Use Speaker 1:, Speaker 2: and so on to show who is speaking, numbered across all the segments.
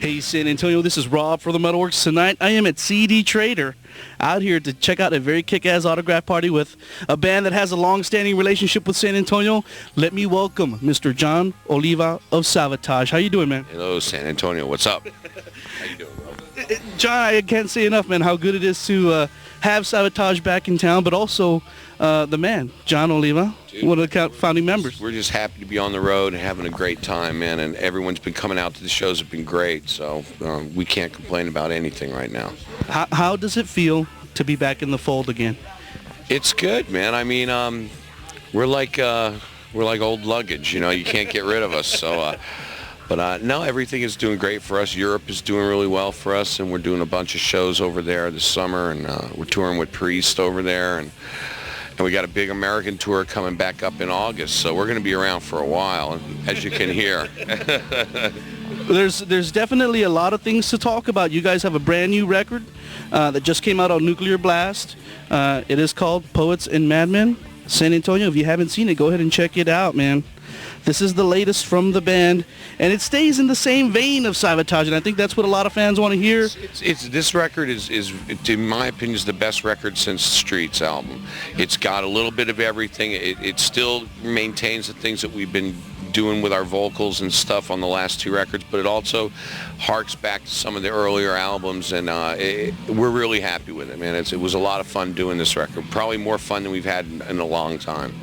Speaker 1: Hey San Antonio, this is Rob for the MetalWorks. Tonight I am at CD Trader, out here to check out a very kick-ass autograph party with a band that has a long-standing relationship with San Antonio. Let me welcome Mr. Jon Oliva of Savatage. How you doing, man?
Speaker 2: Hello, San Antonio. What's up? How you doing, bro?
Speaker 1: John, I can't say enough, man, how good it is to have Savatage back in town, but also the man, Jon Oliva,
Speaker 2: Dude,
Speaker 1: one of the founding members.
Speaker 2: We're just happy to be on the road and having a great time, man, and everyone's been coming out to the shows. Have been great, so we can't complain about anything right now.
Speaker 1: How does it feel to be back in the fold again?
Speaker 2: It's good, man. I mean, we're like old luggage, you know. You can't get rid of us, so... But no, everything is doing great for us. Europe is doing really well for us, and we're doing a bunch of shows over there this summer, and we're touring with Priest over there, and we got a big American tour coming back up in August, so we're going to be around for a while, as you can hear.
Speaker 1: There's definitely a lot of things to talk about. You guys have a brand new record that just came out on Nuclear Blast. It is called Poets Madmen. San Antonio, if you haven't seen it, go ahead and check it out, man. This is the latest from the band, and it stays in the same vein of Savatage, and I think that's what a lot of fans want to hear.
Speaker 2: This record is, in my opinion, is the best record since Streets album. It's got a little bit of everything. It still maintains the things that we've been doing with our vocals and stuff on the last two records, but it also harks back to some of the earlier albums, and we're really happy with it, man. It was a lot of fun doing this record, probably more fun than we've had in a long time.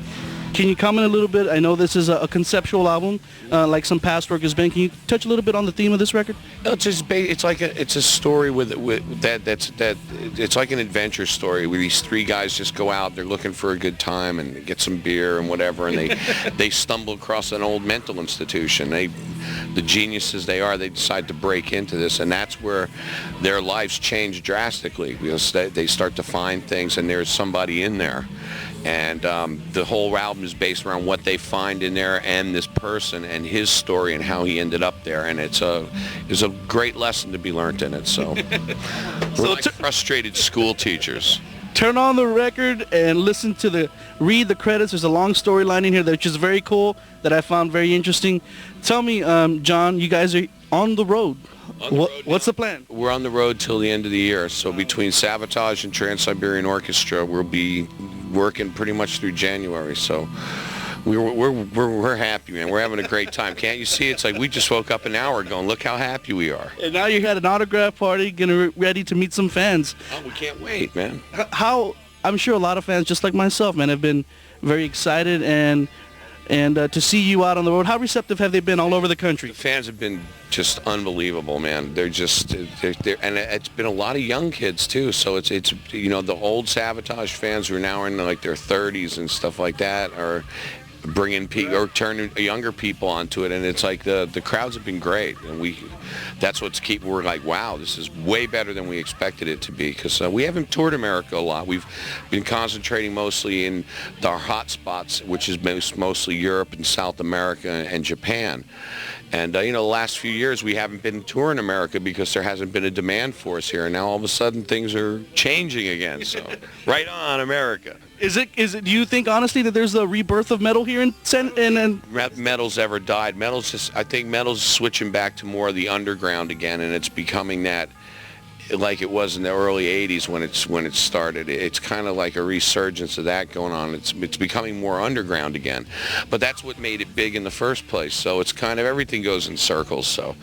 Speaker 1: Can you comment a little bit? I know this is a conceptual album, like some past work has been. Can you touch a little bit on the theme of this record?
Speaker 2: No, it's like a story it's like an adventure story where these three guys just go out, they're looking for a good time and get some beer and whatever, and they stumble across an old mental institution. The geniuses they are, they decide to break into this, and that's where their lives change drastically, because they start to find things, and there's somebody in there. And the whole album is based around what they find in there and this person and his story and how he ended up there. And it's a great lesson to be learned in it. So we're like frustrated school teachers.
Speaker 1: Turn on the record and listen to read the credits. There's a long storyline in here which is very cool that I found very interesting. Tell me, John, you guys are on the road. What's the plan?
Speaker 2: We're on the road till the end of the year. So between Savatage and Trans-Siberian Orchestra, we'll be working pretty much through January. So we're happy, man. We're having a great time. Can't you see? It's like we just woke up an hour ago and look how happy we are.
Speaker 1: And now you had an autograph party, getting ready to meet some fans.
Speaker 2: Oh, we can't wait, man.
Speaker 1: I'm sure a lot of fans, just like myself, man, have been very excited and to see you out on the road. How receptive have they been all over the country?
Speaker 2: The fans have been just unbelievable, man. They're and it's been a lot of young kids too. So it's you know, the old Savatage fans who are now in like their 30s and stuff like that are bringing or turning younger people onto it, and it's like the crowds have been great, and that's what's we're like, wow, this is way better than we expected it to be, because we haven't toured America a lot. We've been concentrating mostly in our hot spots, which is mostly Europe and South America and Japan. And you know, the last few years we haven't been touring America because there hasn't been a demand for us here, and now all of a sudden things are changing again. So right on, America.
Speaker 1: Is it? Do you think honestly that there's a rebirth of metal here in
Speaker 2: Metal's ever died? I think metal's switching back to more of the underground again, and it's becoming that like it was in the early 80s when it started. It's kind of like a resurgence of that going on. It's becoming more underground again. But that's what made it big in the first place. So it's kind of everything goes in circles. So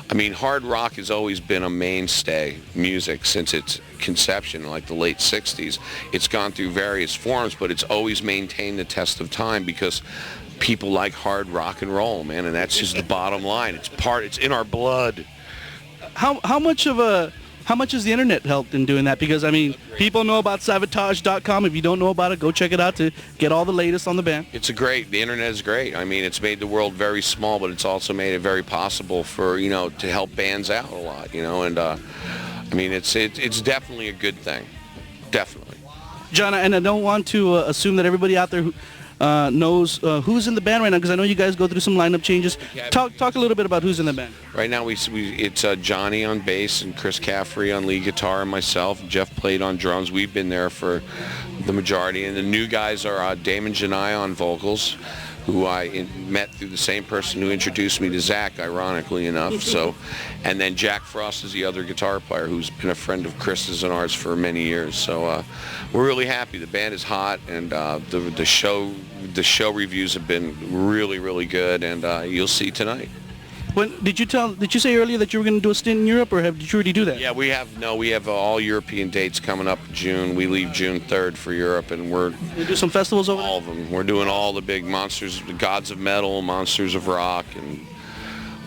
Speaker 2: I mean, hard rock has always been a mainstay music since its conception, like the late 60s. It's gone through various forms, but it's always maintained the test of time because people like hard rock and roll, man, and that's just the bottom line. It's in our blood.
Speaker 1: How much has the internet helped in doing that? Because, I mean, people know about Savatage.com. If you don't know about it, go check it out to get all the latest on the band.
Speaker 2: The internet is great. I mean, it's made the world very small, but it's also made it very possible for, you know, to help bands out a lot, you know, and, I mean, it's definitely a good thing. Definitely.
Speaker 1: John, and I don't want to assume that everybody out there knows who's in the band right now, because I know you guys go through some lineup changes. Talk a little bit about who's in the band.
Speaker 2: Right now it's Johnny on bass and Chris Caffrey on lead guitar and myself. Jeff played on drums. We've been there for the majority, and the new guys are Damon Janai on vocals, who I met through the same person who introduced me to Zach, ironically enough. So, and then Jack Frost is the other guitar player who's been a friend of Chris's and ours for many years. So we're really happy. The band is hot, and the show reviews have been really, really good, and you'll see tonight.
Speaker 1: Did you say earlier that you were going to do a stint in Europe, or did you already do that?
Speaker 2: Yeah, we have all European dates coming up in June. We leave June 3rd for Europe, and
Speaker 1: You do some festivals over there?
Speaker 2: all of them. We're doing all the big monsters, the Gods of Metal, Monsters of Rock, and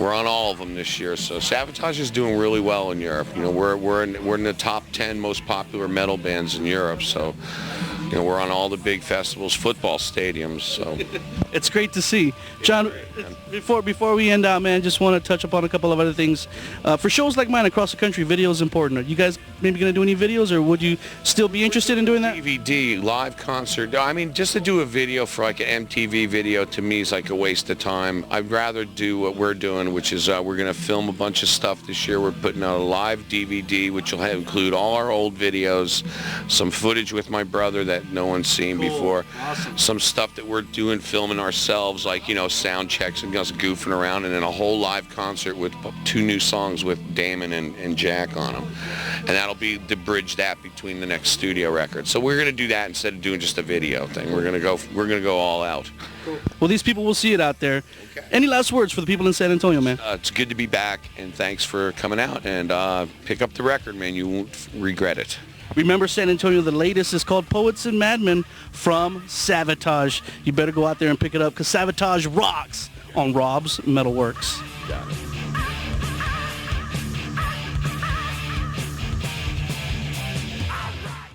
Speaker 2: we're on all of them this year. So Savatage is doing really well in Europe. You know, we're in the top 10 most popular metal bands in Europe. So, you know, we're on all the big festivals, football stadiums. So
Speaker 1: it's great to see. Jon, before we end out, man, just want to touch upon a couple of other things. For shows like mine across the country, video is important. Are you guys maybe going to do any videos, or would you still be interested in doing that?
Speaker 2: DVD, live concert. I mean, just to do a video for like an MTV video to me is like a waste of time. I'd rather do what we're doing, which is we're going to film a bunch of stuff this year. We're putting out a live DVD, which will include all our old videos, some footage with my brother that no one's seen before,
Speaker 1: awesome.
Speaker 2: Some stuff that we're doing, filming ourselves, like, you know, sound checks and us goofing around, and then a whole live concert with 2 new songs with Damon and Jack on them. And that'll be to bridge that between the next studio record. So we're going to do that instead of doing just a video thing. We're going to go all out.
Speaker 1: Cool. Well, these people will see it out there. Okay. Any last words for the people in San Antonio, man?
Speaker 2: It's good to be back, and thanks for coming out, and pick up the record, man. You won't regret it.
Speaker 1: Remember, San Antonio, the latest is called Poets and Madmen from Savatage. You better go out there and pick it up, because Savatage rocks on Robb's MetalWorks.
Speaker 2: Got it.